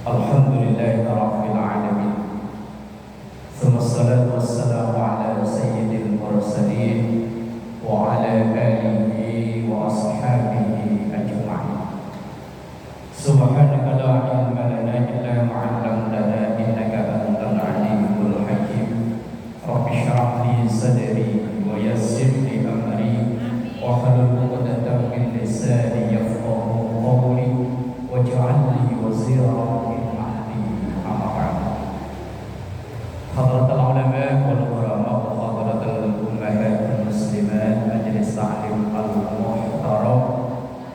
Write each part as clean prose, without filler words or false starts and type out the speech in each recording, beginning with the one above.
Alhamdulillahi Rabbil Alamin. Wassalatu wassalamu ala sayyidil mursalin wa ala alihi wa ashabihi ajma'in. Subhanaka la ilma lana illa ma 'allamtana innaka antal alimul hakim. Rabbi shrah li sadri wa yassir li amri wa hlul 'uqdatam min lisani yafqahu qawli waj'al li waziran Hadratul ulama wal ulama wa hadratul ummahat muslimat majelis ta'lim al-muhtaram.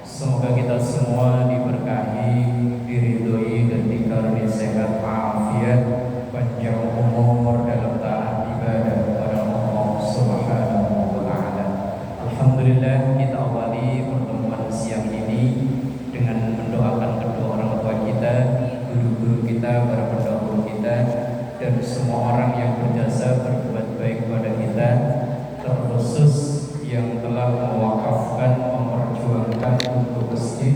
Semoga kita semua diberkahi, diridhoi dan dikaruniai sehat afiat, panjang umur dalam taat ibadah kepada Allah Subhanahu wa taala. Alhamdulillah, kita awali pertemuan siang ini dengan mendoakan kedua orang tua kita, guru-guru kita, para pendahulu kita, dan semua orang yang berjasa berbuat baik kepada kita, terkhusus yang telah mewakafkan, memperjuangkan untuk masjid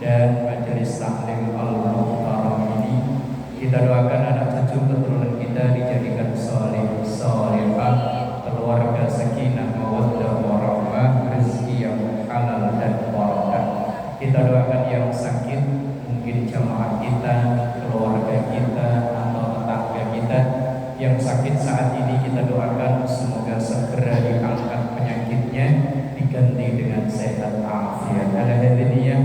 dan majelis taklim al-muhtaram ini. Kita doakan anak cucu keturunan kita dijadikan saleh, salehah, keluarga sakinah, mawaddah, warahmah, rezeki yang halal dan barakah. Kita doakan yang sakit, mungkin jamaah kita, keluarga kita, yang sakit saat ini, kita doakan semoga segera diangkat penyakitnya, diganti dengan sehat afiat. Ala hadiniyah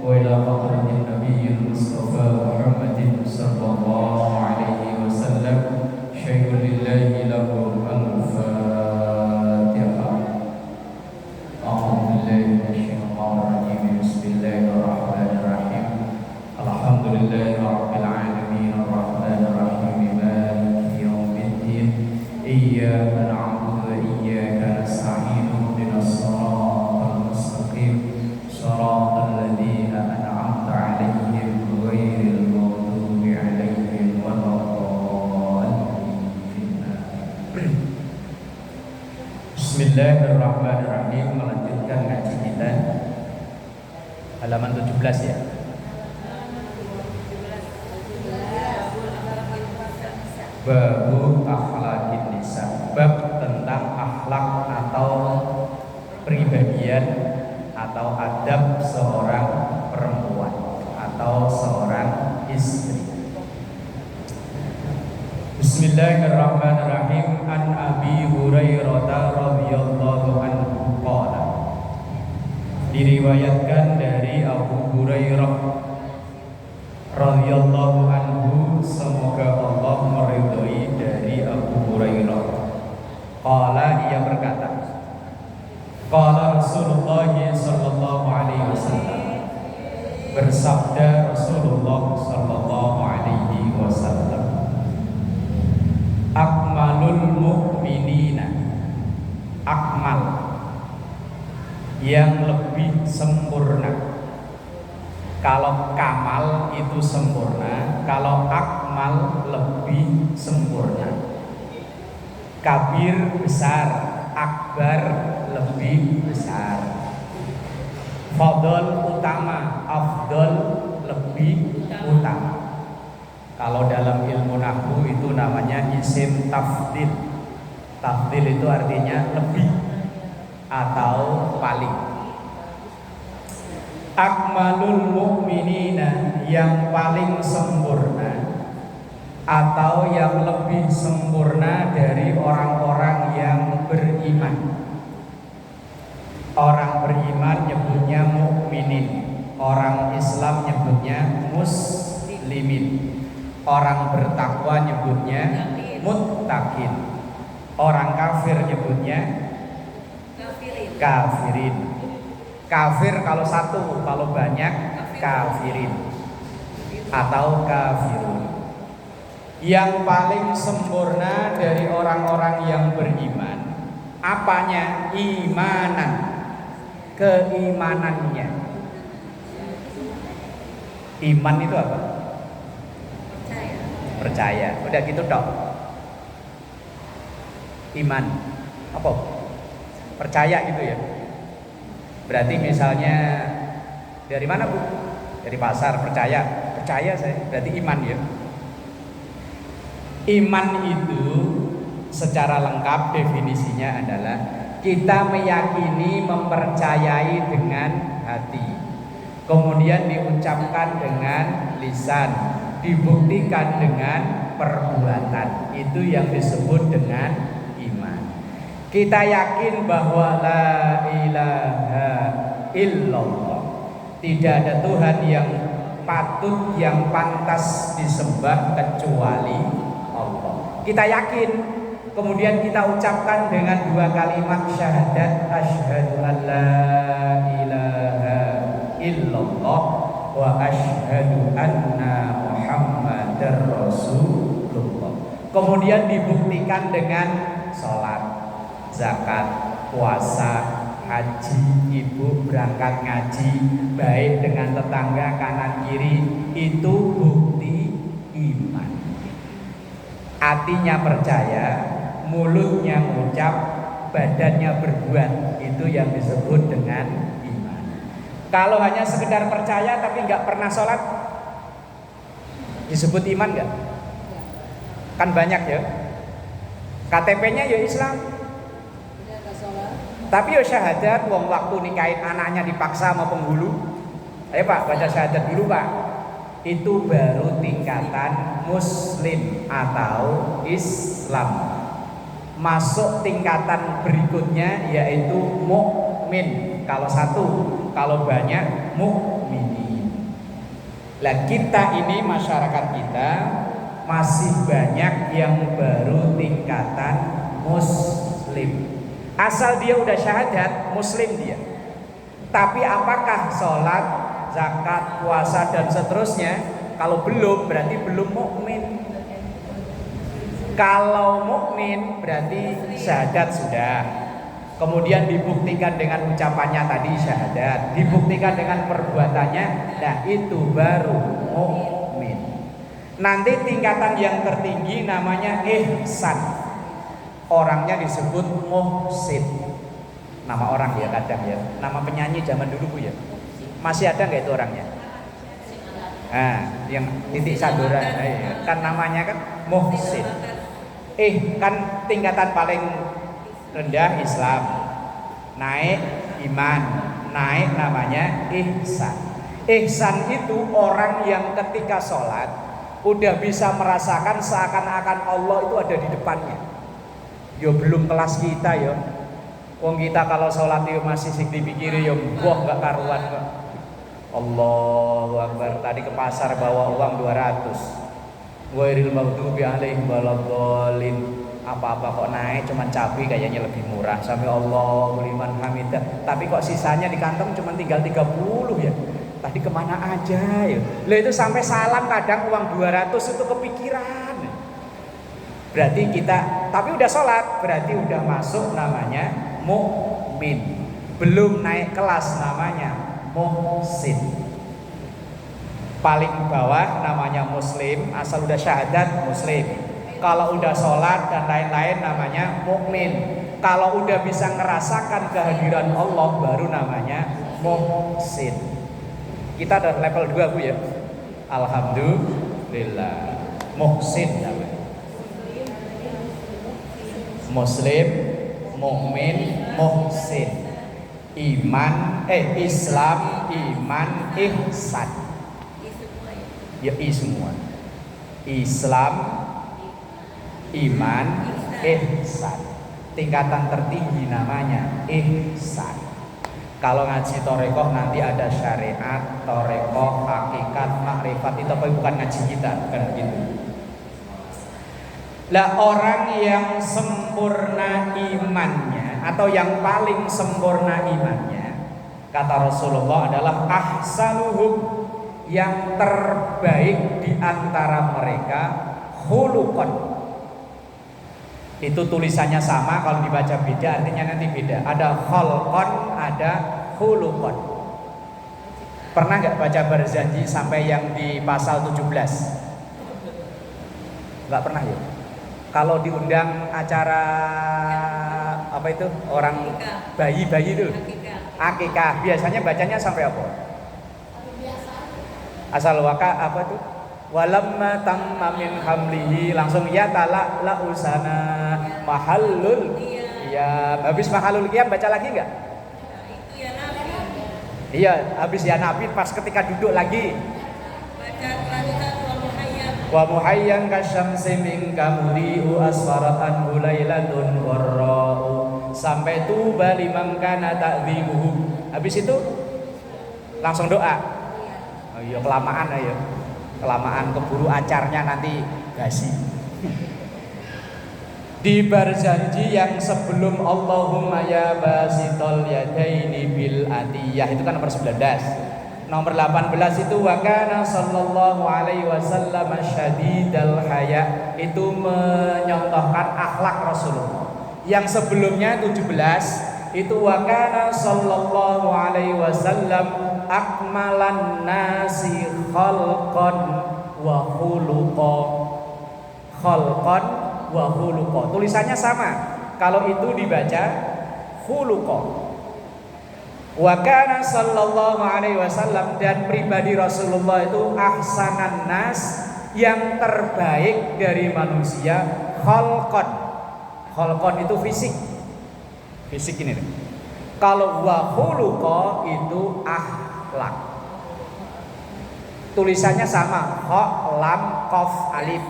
wa ila hadratin nabiyil mustafa Muhammadin sallallahu alaihi wasallam. Syaikhul lillahi lahu al-fatihah. A'udzu billahi minasyaitonir rajim. Bismillahirrahmanirrahim. Alhamdulillahi rabbil alamin arrahmanir rahim. Iyyaka na'budu wa iyyaka nasta'in. Ihdinas siratal mustaqim, siratal ladzina an'amta 'alaihim ghairil maghdubi 'alaihim waladdallin. Bismillahirrahmanirrahim. Melanjutkan ngaji kita halaman 17 ya. Babu akhlaqin nisa, bab tentang akhlak atau pribadian atau adab seorang perempuan atau seorang istri. Bismillahirrahmanirrahim. An Abi Hurairah radhiyallahu anhu qala, diriwayatkan dari Abu Hurairah radhiyallahu anhu, semoga Allah meridhoi dari Abu Hurairah. Qala, ia berkata, qala Rasulullah sallallahu alaihi wasallam, bersabda Rasulullah sallallahu alaihi wasallam, akmalul mu'minina, akmal yang lebih sempurna. Kalau kamal itu sempurna, kalau akmal lebih sempurna. Kabir besar, akbar lebih besar. Fadl utama, afdol lebih utama. Kalau dalam ilmu nahwu itu namanya isim tafdil. Tafdil itu artinya lebih atau paling. Akmalul mu'minina, yang paling sempurna atau yang lebih sempurna dari orang-orang yang beriman. Orang beriman nyebutnya mukminin, orang Islam nyebutnya muslimin, orang bertakwa nyebutnya muttaqin, orang kafir nyebutnya kafirin. Kafir kalau satu, kalau banyak kafirin atau kafirun. Yang paling sempurna dari orang-orang yang beriman, apanya? Imanan, keimanannya. Iman itu apa? Percaya. Udah gitu dong. Iman apa? Percaya gitu ya. Berarti misalnya dari mana Bu? Dari pasar, percaya percaya saya, berarti iman ya. Iman itu secara lengkap definisinya adalah kita meyakini, mempercayai dengan hati, kemudian diucapkan dengan lisan, dibuktikan dengan perbuatan. Itu yang disebut dengan iman. Kita yakin bahwa la ilaha illallah, tidak ada Tuhan yang patut, yang pantas disembah kecuali Allah. Kita yakin, kemudian kita ucapkan dengan dua kalimat syahadat, asyhadu an la ilaha illallah wa asyhadu anna muhammadar rasulullah. Kemudian dibuktikan dengan sholat, zakat, puasa, haji, ibu berangkat ngaji, baik dengan tetangga kanan kiri, itu bukti iman. Hatinya percaya, mulutnya mengucap, badannya berbuat, itu yang disebut dengan iman. Kalau hanya sekedar percaya tapi nggak pernah sholat, disebut iman nggak? Kan banyak ya, KTP-nya ya Islam, tapi ya syahadat, wong waktu nikahin anaknya dipaksa sama penghulu. Ayo Pak, baca syahadat dulu Pak. Itu baru tingkatan muslim atau Islam. Masuk tingkatan berikutnya yaitu mukmin. Kalau satu, kalau banyak mukminin. Lah kita ini, masyarakat kita masih banyak yang baru tingkatan muslim. Asal dia udah syahadat, muslim dia. Tapi apakah sholat, zakat, puasa dan seterusnya? Kalau belum, berarti belum mukmin. Kalau mukmin berarti syahadat sudah. Kemudian dibuktikan dengan ucapannya tadi syahadat, dibuktikan dengan perbuatannya, nah itu baru mukmin. Nanti tingkatan yang tertinggi namanya ihsan. Orangnya disebut muhsin. Nama orang ya kadang ya. Nama penyanyi zaman dulu Bu ya. Masih ada nggak itu orangnya? Nah, yang titik Sandora, kan namanya kan muhsin. Kan tingkatan paling rendah Islam, naik iman, naik namanya ihsan. Ihsan itu orang yang ketika sholat udah bisa merasakan seakan-akan Allah itu ada di depannya. Yo belum kelas kita yo. Wong kita kalau sholat yo masih sing dipikiri yo mbah gak karuan kok. Allahu Akbar, tadi ke pasar bawa uang 200. Ghairil maghdubi alaihim waladdallin. Apa-apa kok naik cuman cabai kayaknya lebih murah. Sampai Allahu liman hamidah. Tapi kok sisanya di kantong cuman tinggal 30 ya. Tadi kemana aja ya. Lah itu sampai salam kadang uang 200 itu kepikiran. Berarti kita, tapi udah sholat, berarti udah masuk namanya mukmin. Belum naik kelas namanya muhsin. Paling bawah namanya muslim, asal udah syahadat muslim. Kalau udah sholat dan lain-lain namanya mukmin. Kalau udah bisa ngerasakan kehadiran Allah baru namanya muhsin. Kita udah level 2 Bu ya. Alhamdulillah. Muhsin namanya. Muslim, mukmin, muhsin. Islam, iman, ihsan. Ya semua. Islam, iman, ihsan. Tingkatan tertinggi namanya ihsan. Kalau ngaji torekoh nanti ada syariat, torekoh, hakikat, makrifat. Itu apa bukan ngaji kita, bukan begitu. Lah orang yang sempurna imannya atau yang paling sempurna imannya, kata Rasulullah adalah ahsanuhum, yang terbaik di antara mereka khuluqan. Itu tulisannya sama, kalau dibaca beda artinya nanti beda. Ada khalqan, ada khuluqan. Pernah nggak baca Barzanji sampai yang di pasal 17? Nggak pernah ya? Kalau diundang acara apa itu orang bayi-bayi itu akikah, biasanya bacanya sampai apa? Asal waka apa tuh? Walamma tamma min hamlihi, langsung ya tala la usana mahallul qiyam. Habis mahallul qiyam baca lagi enggak? Iya, habis ya Nabi pas ketika duduk lagi. Baca lanjutan wa muhayyan kasyamsi min kamudiu asfaratan ulailatun warra'u sampai tuba liman kana ta'dhibuhu. Habis itu langsung doa. Oh iya kelamaan ayo. Kelamaan keburu acarnya nanti gasi. Di berjanji yang sebelum Allahumma ya basitol yadaini bil atiyah itu kan nomor 19. Nomor 18 itu wa kana sallallahu alaihi wasallam syadidal haya, itu menyontohkan akhlak Rasulullah. Yang sebelumnya 17 itu wa kana sallallahu alaihi wasallam akmalan nasi khalqan wa khuluqa. Khalqan wa khuluqa. Tulisannya sama. Kalau itu dibaca khuluqa. Wa kana sallallahu alaihi wasallam, dan pribadi Rasulullah itu ahsanan nas, yang terbaik dari manusia, khalqan. Khalqan itu fisik. Fisik ini. Kalau wa khuluqa itu akhlak. Tulisannya sama, kha lam qaf alif.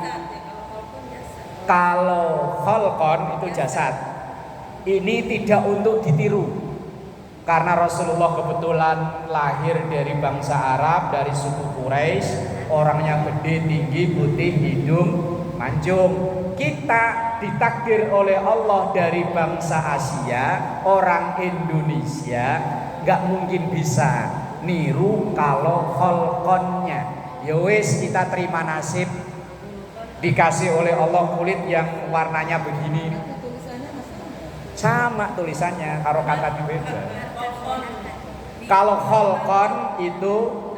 Kalau khalqan itu jasad. Ini tidak untuk ditiru. Karena Rasulullah kebetulan lahir dari bangsa Arab, dari suku Quraisy, orangnya gede, tinggi, putih, hidung mancung. Kita ditakdir oleh Allah dari bangsa Asia, orang Indonesia, nggak mungkin bisa niru kalau kholkonnya. Ya wis, kita terima nasib dikasih oleh Allah kulit yang warnanya begini. Sama tulisannya, karo kata beda. Kalau kholkon itu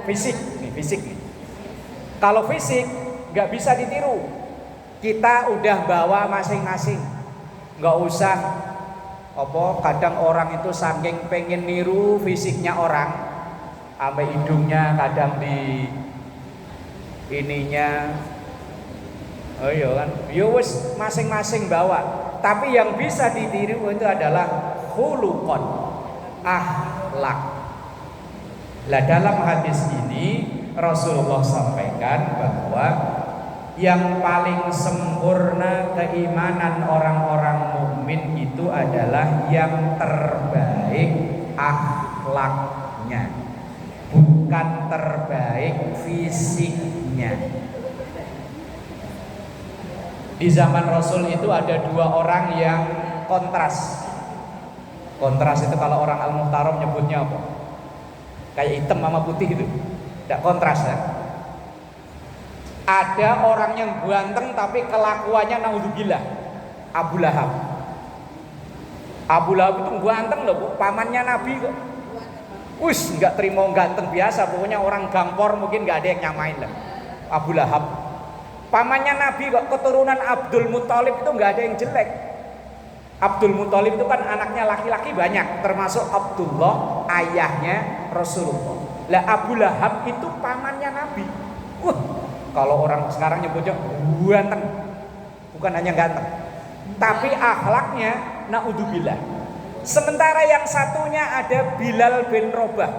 fisik, nih fisik nih. Kalau fisik nggak bisa ditiru. Kita udah bawa masing-masing, nggak usah kadang orang itu saking pengen niru fisiknya orang, sampai hidungnya kadang di ininya, oh iya kan, yo wis masing-masing bawa. Tapi yang bisa ditiru itu adalah khuluqon, akhlak. Lah dalam hadis ini Rasulullah sampaikan bahwa yang paling sempurna keimanan orang-orang mukmin itu adalah yang terbaik akhlaknya, bukan terbaik fisiknya. Di zaman Rasul itu ada dua orang yang kontras. Kontras itu kalau orang Al-Muhtaram nyebutnya apa? Kayak hitam sama putih gitu. Tidak kontras ya. Ada orang yang ganteng tapi kelakuannya naudzubillah, Abu Lahab. Abu Lahab itu ganteng loh, Bu. Pamannya Nabi kok. Nggak terima ganteng biasa, pokoknya orang gampor mungkin nggak ada yang nyamain lah. Abu Lahab. Pamannya Nabi kok, keturunan Abdul Muthalib itu nggak ada yang jelek. Abdul Muthalib itu kan anaknya laki-laki banyak, termasuk Abdullah, ayahnya Rasulullah. Lah Abu Lahab itu pamannya Nabi. Kalau orang sekarang nyebutnya ganteng, bukan hanya ganteng, tapi akhlaknya naudzubillah. Sementara yang satunya ada Bilal bin Rabah.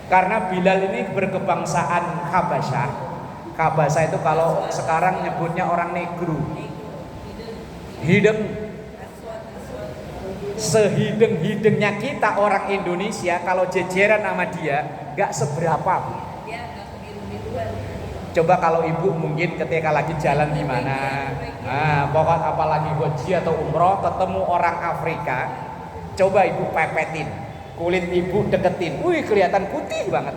Karena Bilal ini berkebangsaan Habasyah. Habasyah itu kalau sekarang nyebutnya orang negro. Hidung. Sehidung-hidungnya kita orang Indonesia, kalau jejeran sama dia gak seberapa. Coba kalau ibu mungkin ketika lagi jalan di mana, pokok apalagi haji atau umroh ketemu orang Afrika, coba ibu pepetin, kulit ibu deketin, kelihatan putih banget.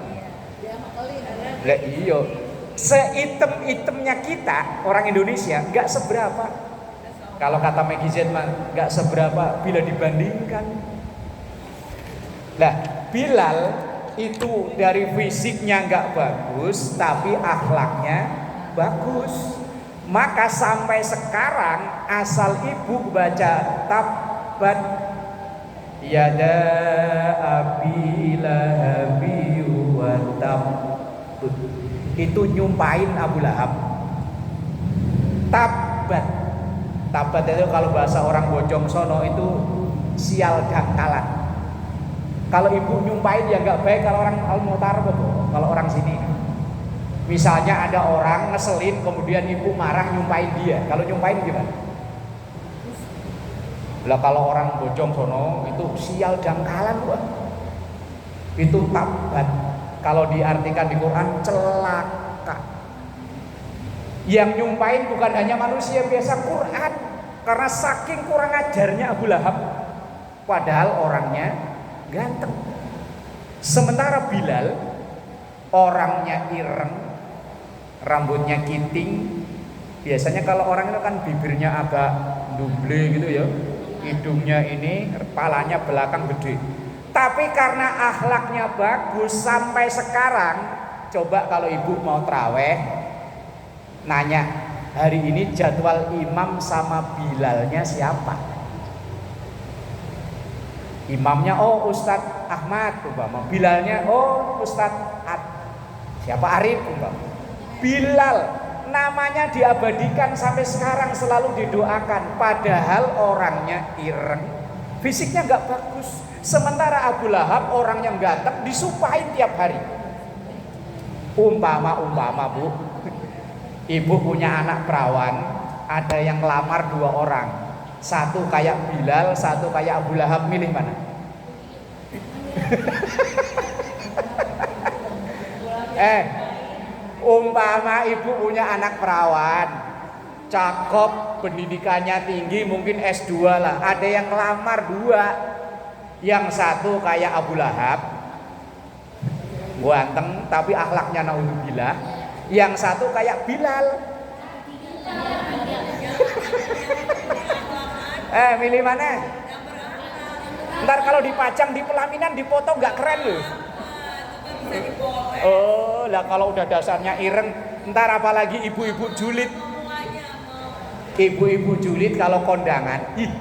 Lah iyo, seitem-itemnya kita orang Indonesia nggak seberapa. Kalau kata Maggie Z mah nggak seberapa bila dibandingkan. Lah Bilal itu dari fisiknya nggak bagus, tapi akhlaknya bagus. Maka sampai sekarang asal ibu baca tabbat yada abi lahabi wa tab, itu nyumpain Abu Lahab. Tabat. Tabat itu kalau bahasa orang Bojong Sono itu sial dangkalan. Kalau ibu nyumpain ya nggak baik. Kalau orang Al-Mutar kalau orang sini, misalnya ada orang ngeselin kemudian ibu marah nyumpain dia, kalau nyumpain gimana? Lah kalau orang Bojong Sono itu sial dangkalan, Pak. Itu tabat. Kalau diartikan di Quran celaka. Yang nyumpain bukan hanya manusia biasa, Quran. Karena saking kurang ajarnya Abu Lahab, padahal orangnya ganteng. Sementara Bilal orangnya ireng, rambutnya kiting. Biasanya kalau orang itu kan bibirnya agak duble gitu ya, hidungnya ini, kepalanya belakang gede. Tapi karena akhlaknya bagus sampai sekarang, coba kalau ibu mau traweh, nanya hari ini jadwal imam sama Bilalnya siapa? Imamnya oh Ustadz Ahmad umpama, Bilalnya oh Ustadz siapa Arif umpama. Bilal namanya diabadikan sampai sekarang, selalu didoakan, padahal orangnya ireng, fisiknya nggak bagus. Sementara Abu Lahab orang yang ganteng disumpahin tiap hari. Umpama Bu, ibu punya anak perawan, ada yang lamar 2 orang, satu kayak Bilal, satu kayak Abu Lahab, milih mana? Umpama ibu punya anak perawan, cakep, pendidikannya tinggi, mungkin S2 lah, ada yang lamar 2. Yang satu kayak Abu Lahab, ganteng tapi akhlaknya naudzubillah. Yang satu kayak Bilal. Milih mana? Ntar kalau dipajang di pelaminan dipoto nggak keren loh. Oh lah, kalau udah dasarnya ireng, ntar apalagi ibu-ibu julid. Ibu-ibu julid kalau kondangan, ih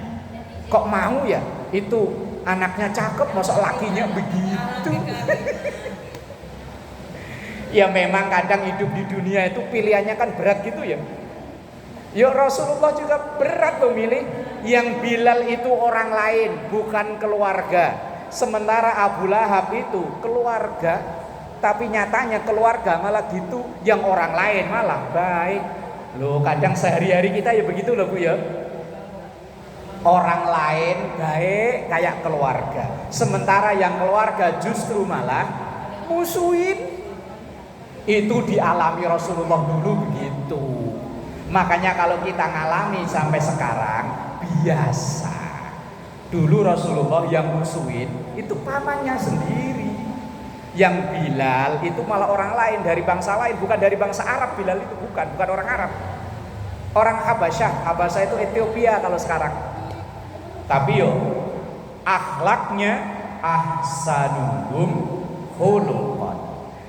kok mau ya itu anaknya cakep, masa lakinya begitu. Ya memang kadang hidup di dunia itu pilihannya kan berat gitu ya. Ya Rasulullah juga berat memilih. Yang Bilal itu orang lain, bukan keluarga. Sementara Abu Lahab itu keluarga, tapi nyatanya keluarga malah gitu, yang orang lain malah baik. Loh kadang sehari-hari kita ya begitu loh Bu ya. Orang lain baik kayak keluarga, sementara yang keluarga justru malah musuhin. Itu dialami Rasulullah dulu begitu. Makanya kalau kita ngalami sampai sekarang biasa. Dulu Rasulullah yang musuhin itu pamannya sendiri. Yang Bilal itu malah orang lain, dari bangsa lain, bukan dari bangsa Arab. Bilal itu bukan orang Arab, orang Habasyah. Habasyah itu Ethiopia kalau sekarang. Tapi yo akhlaknya ahsanuhum khuluqan.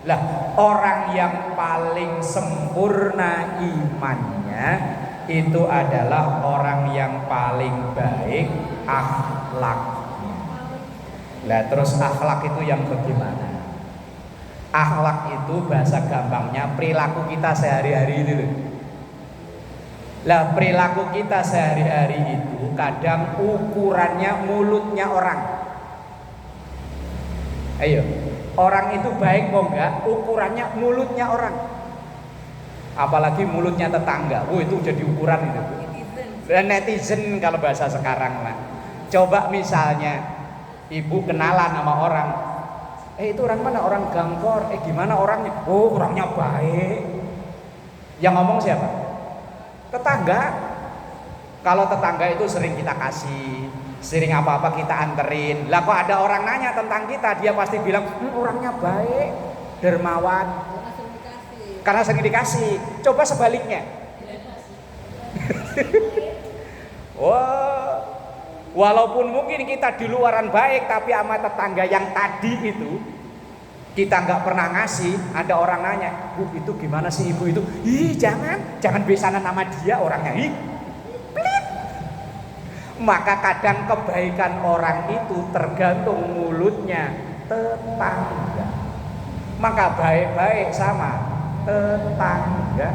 Lah orang yang paling sempurna imannya itu adalah orang yang paling baik akhlaknya. Lah terus akhlak itu yang bagaimana? Akhlak itu bahasa gampangnya perilaku kita sehari-hari itu loh. Lah perilaku kita sehari-hari itu kadang ukurannya mulutnya orang. Ayo, orang itu baik mau enggak, ukurannya mulutnya orang. Apalagi mulutnya tetangga, itu jadi ukuran itu. Dan netizen kalau bahasa sekarang lah. Coba misalnya ibu kenalan sama orang, itu orang mana? Orang Gangkor. Gimana orangnya? Oh orangnya baik. Yang ngomong siapa? Tetangga. Kalau tetangga itu sering kita kasih, sering apa-apa kita anterin. Lah kok ada orang nanya tentang kita, dia pasti bilang orangnya baik, dermawan, karena sering dikasih. Coba sebaliknya. Wah, walaupun mungkin kita di luaran baik, tapi sama tetangga yang tadi itu kita nggak pernah ngasih, ada orang nanya, Bu itu gimana sih ibu itu? Ih jangan besanan nama dia orangnya. Ih, pelit. Maka kadang kebaikan orang itu tergantung mulutnya tetangga. Maka baik-baik sama tetangga.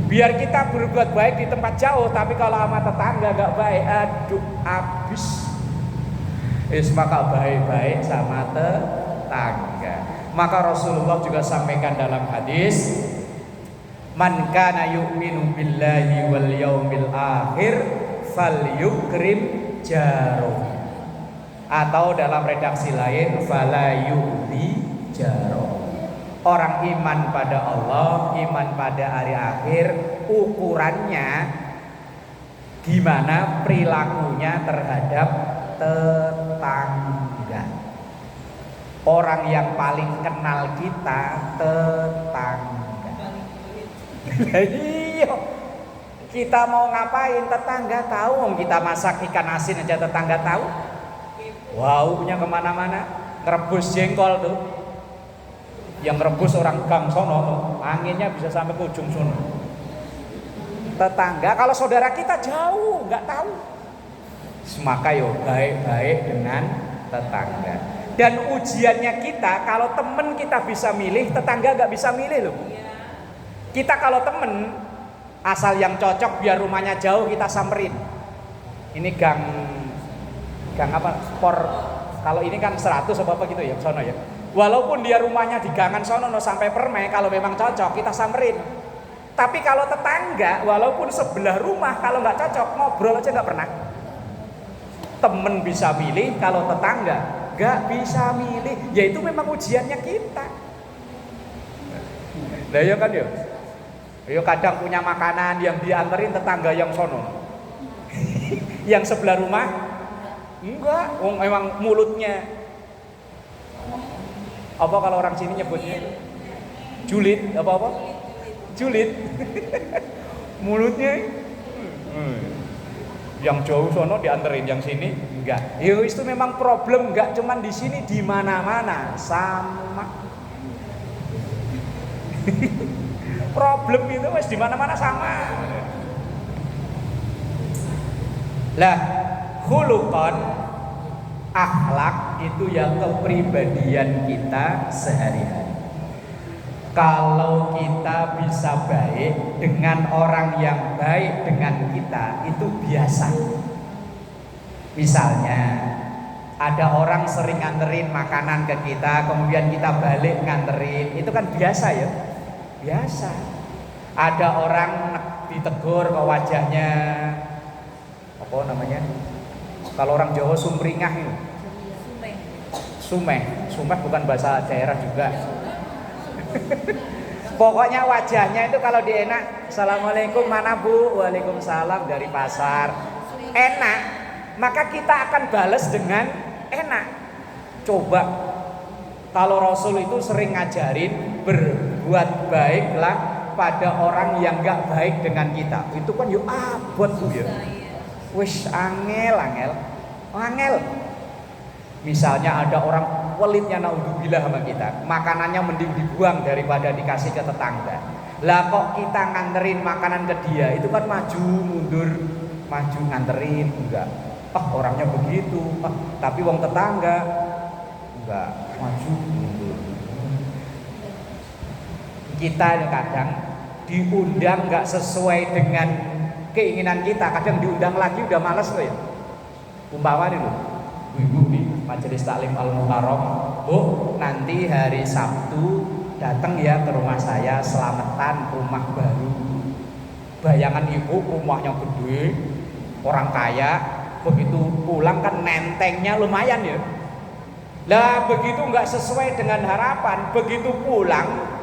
Biar kita berbuat baik di tempat jauh, tapi kalau sama tetangga gak baik, aduh habis. Maka baik-baik sama tetangga. Maka Rasulullah juga sampaikan dalam hadis, man kana yu'minu billahi wal yaumil akhir falyukrim jaroh. Atau dalam redaksi lain, fala yu'di jaroh. Orang iman pada Allah, iman pada hari akhir, ukurannya gimana perilakunya terhadap tetangga. Orang yang paling kenal kita tetangga. Iya, kita mau ngapain tetangga tahu. Kita masak ikan asin aja tetangga tahu. Wow, punya kemana-mana. Ngerebus jengkol tuh, yang rebus orang gang sono tuh, anginnya bisa sampai ke ujung sono. Tetangga, kalau saudara kita jauh nggak tahu. Maka yo baik-baik dengan tetangga. Dan ujiannya kita, kalau temen kita bisa milih, tetangga nggak bisa milih loh. Kita kalau temen asal yang cocok, biar rumahnya jauh kita samperin. Ini gang apa? Spor. Kalau ini kan 100 apa gitu ya, sono ya. Walaupun dia rumahnya di gangan sono sampai Permai, kalau memang cocok kita samperin. Tapi kalau tetangga, walaupun sebelah rumah, kalau nggak cocok ngobrol aja nggak pernah. Temen bisa milih, kalau tetangga nggak bisa milih. Ya itu memang ujiannya kita. Nah ya kan ya. Yo kadang punya makanan yang dianterin tetangga yang sono. Yang sebelah rumah enggak, memang mulutnya apa kalau orang sini nyebutnya julid, apa julid. Mulutnya yang jauh sono dianterin, yang sini enggak. Yo itu memang problem, enggak cuman di sini, di mana-mana sama. Problem itu wes di mana-mana sama. Lah, khuluqan, akhlak itu ya kepribadian kita sehari-hari. Kalau kita bisa baik dengan orang yang baik dengan kita, itu biasa. Misalnya ada orang sering nganterin makanan ke kita, kemudian kita balik nganterin, itu kan biasa ya. Biasa. Ada orang ditegur ke wajahnya, apa namanya? Kalau orang Jawa sumringah itu. Sumeh bukan bahasa daerah juga. Pokoknya wajahnya itu kalau dienak, assalamualaikum, mana bu? Waalaikumsalam, dari pasar. Enak, maka kita akan balas dengan enak. Coba, kalau Rasul itu sering ngajarin berbuat baiklah pada orang yang gak baik dengan kita. Itu kan yuk abot tuh ya. Wis angel. Misalnya ada orang pelitnya, naudzubillah sama kita, makanannya mending dibuang daripada dikasih ke tetangga. Lah kok kita nganterin makanan ke dia, itu kan maju mundur, maju nganterin, enggak. Orangnya begitu. Tapi wong tetangga enggak, maju mundur. Kita kadang diundang enggak sesuai dengan keinginan kita, kadang diundang lagi udah males loh ya. Umpama nih loh, ibu nih Majelis Taklim Al-Mukarram, Bu, nanti hari Sabtu datang ya ke rumah saya, selamatan rumah baru. Bayangan ibu rumahnya gede, orang kaya, begitu pulang kan nentengnya lumayan ya. Lah begitu nggak sesuai dengan harapan, begitu pulang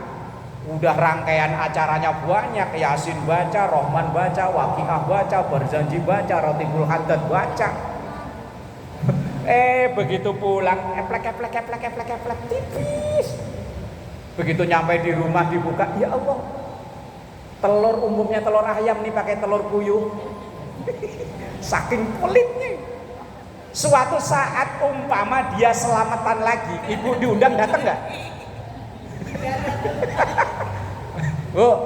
udah rangkaian acaranya banyak, Yasin baca, Rohman baca, Waqiah baca, Berjanji baca, Rotibul Haddad baca. Begitu pulang eplek tipis. Begitu nyampe di rumah dibuka, ya Allah, telur umumnya telur ayam nih pakai telur puyuh. Saking pelitnya. Suatu saat umpama dia selamatan lagi, ibu diundang datang nggak? Oh,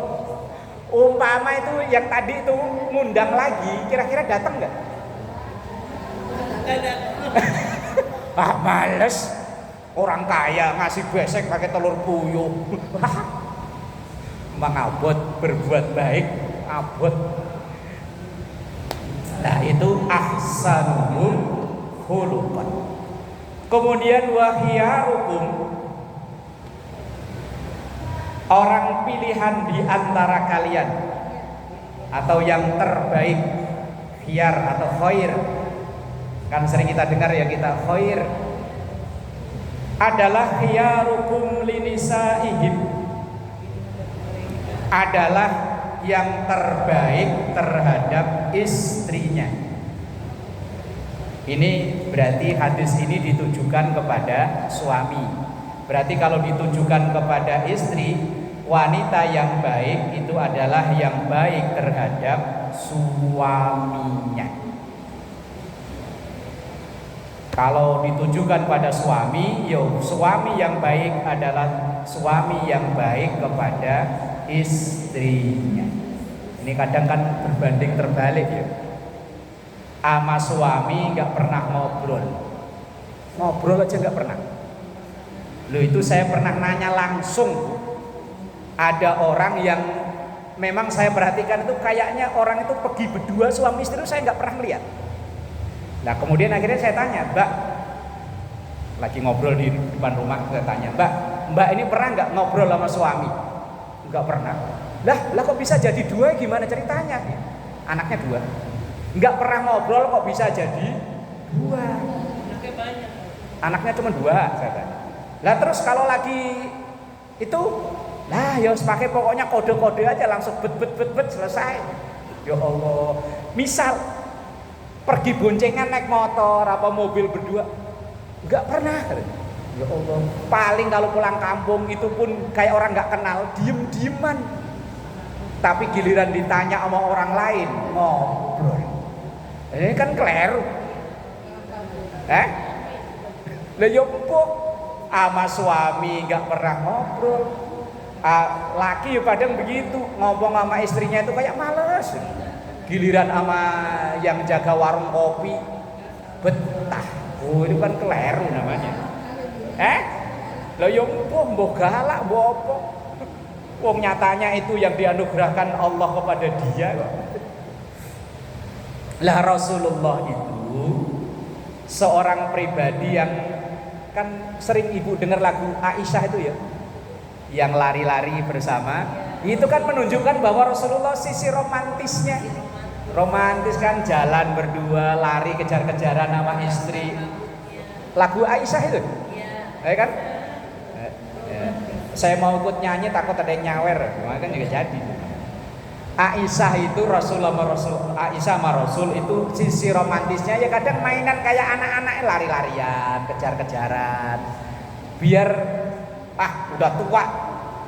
umpama itu yang tadi itu ngundang lagi, kira-kira datang nggak? Males, orang kaya ngasih besek pakai telur puyuh. mengabot, berbuat baik, abot. Nah, itu ahsanuhum khuluqan. Kemudian wa khiyarukum, orang pilihan di antara kalian atau yang terbaik, khiyar atau khair. Kan sering kita dengar ya kita khair, adalah khiyarukum linisaihim, adalah yang terbaik terhadap istrinya. Ini berarti hadis ini ditujukan kepada suami. Berarti kalau ditujukan kepada istri, wanita yang baik itu adalah yang baik terhadap suaminya. Kalau ditujukan pada suami, suami yang baik adalah suami yang baik kepada istrinya. Ini kadang kan berbanding terbalik ya. Sama suami nggak pernah ngobrol aja nggak pernah. Loh, itu saya pernah nanya langsung. Ada orang yang memang saya perhatikan itu kayaknya orang itu pergi berdua suami istri itu saya nggak pernah lihat. Nah kemudian akhirnya saya tanya, Mbak, lagi ngobrol di depan rumah, saya tanya, Mbak ini pernah nggak ngobrol sama suami? Nggak pernah. Lah kok bisa jadi dua? Gimana ceritanya? Anaknya dua. Nggak pernah ngobrol kok bisa jadi dua? Anaknya cuma dua, saya tanya. Lah terus kalau lagi itu, lah ya pakai pokoknya kode-kode aja langsung bet selesai. Ya Allah. Misal pergi boncengan naik motor apa mobil berdua, nggak pernah. Ya Allah. Paling kalau pulang kampung itu pun kayak orang nggak kenal, diem-dieman. Tapi giliran ditanya sama orang lain ngobrol. Ini kan keliru. Lah yo empuk sama suami nggak pernah ngobrol. Laki ya kadang begitu, ngomong sama istrinya itu kayak males. Giliran sama yang jaga warung kopi betah. Oh, itu kan keliru namanya. Lah yo empuk mbok galak mbok apa? Wong nyatanya itu yang dianugerahkan Allah kepada dia kok. Lah Rasulullah itu seorang pribadi yang kan sering ibu dengar lagu Aisyah itu ya, yang lari-lari bersama, itu kan menunjukkan bahwa Rasulullah sisi romantisnya, romantis kan, jalan berdua, lari kejar-kejaran sama istri. Lagu Aisyah itu, ya kan? Saya mau ikut nyanyi takut ada yang nyawer, makanya kan juga jadi. Aisyah itu Aisyah sama Rasul itu sisi romantisnya ya kadang mainan kayak anak-anak lari-larian, kejar-kejaran. Biar udah tua.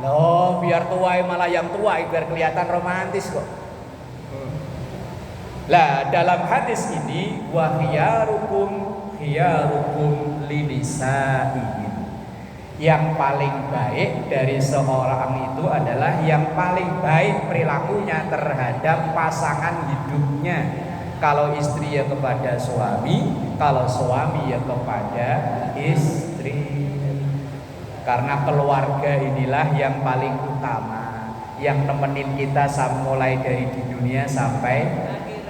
Loh, biar tua malah yang tua biar kelihatan romantis kok. Lah, dalam hadis ini wa khiyarukum linisa'ihim. Yang paling baik dari seorang itu adalah yang paling baik perilakunya terhadap pasangan hidupnya. Kalau istri ya kepada suami, kalau suami ya kepada istri. Karena keluarga inilah yang paling utama, yang nemenin kita mulai dari di dunia sampai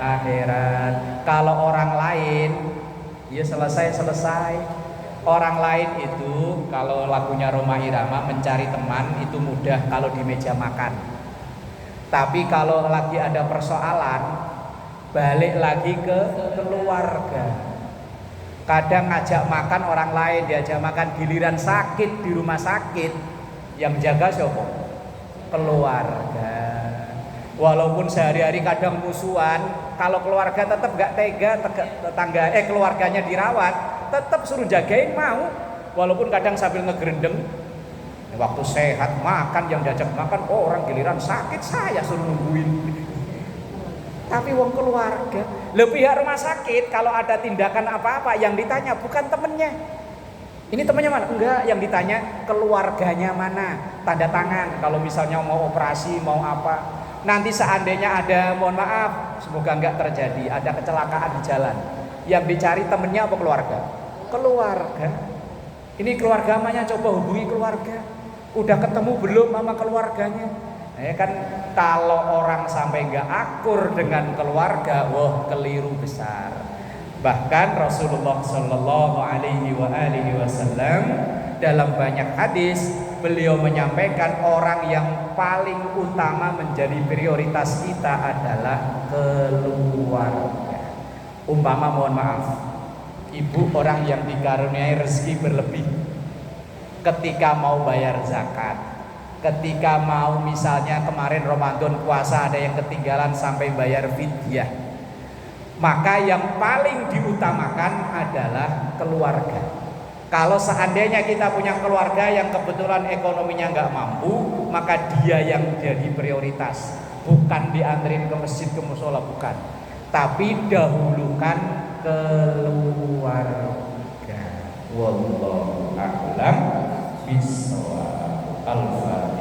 akhirat. Kalau orang lain ya selesai. Orang lain itu kalau lagunya Rhoma Irama mencari teman itu mudah kalau di meja makan. Tapi kalau lagi ada persoalan balik lagi ke keluarga. Kadang ngajak makan orang lain, diajak makan, giliran sakit di rumah sakit yang jaga siapa? Keluarga. Walaupun sehari-hari kadang musuhan, kalau keluarga tetap gak tega, keluarganya dirawat, tetap suruh jagain mau. Walaupun kadang sambil ngegerendeng, waktu sehat makan, yang diajak makan, orang giliran sakit saya suruh nungguin. Tapi wong keluarga, pihak rumah sakit kalau ada tindakan apa-apa yang ditanya bukan temennya. Ini temennya mana? Enggak, yang ditanya keluarganya mana, tanda tangan. Kalau misalnya mau operasi, mau apa. Nanti seandainya ada, mohon maaf, semoga enggak terjadi, ada kecelakaan di jalan, yang dicari temennya apa keluarga? Keluarga. Ini keluarga namanya, coba hubungi keluarga. Udah ketemu belum sama keluarganya? Ya kan, kalau orang sampai nggak akur dengan keluarga, wah keliru besar. Bahkan Rasulullah Shallallahu Alaihi Wasallam dalam banyak hadis beliau menyampaikan orang yang paling utama menjadi prioritas kita adalah keluarga. Umpama mohon maaf, ibu orang yang dikaruniai rezeki berlebih, ketika mau bayar zakat, ketika mau misalnya kemarin Ramadan puasa ada yang ketinggalan sampai bayar fidyah, maka yang paling diutamakan adalah keluarga. Kalau seandainya kita punya keluarga yang kebetulan ekonominya nggak mampu, maka dia yang jadi prioritas, bukan dianterin ke masjid, ke musola, bukan, tapi dahulukan keluarga. Wallahu a'lam bishawab. Al-Fatihah.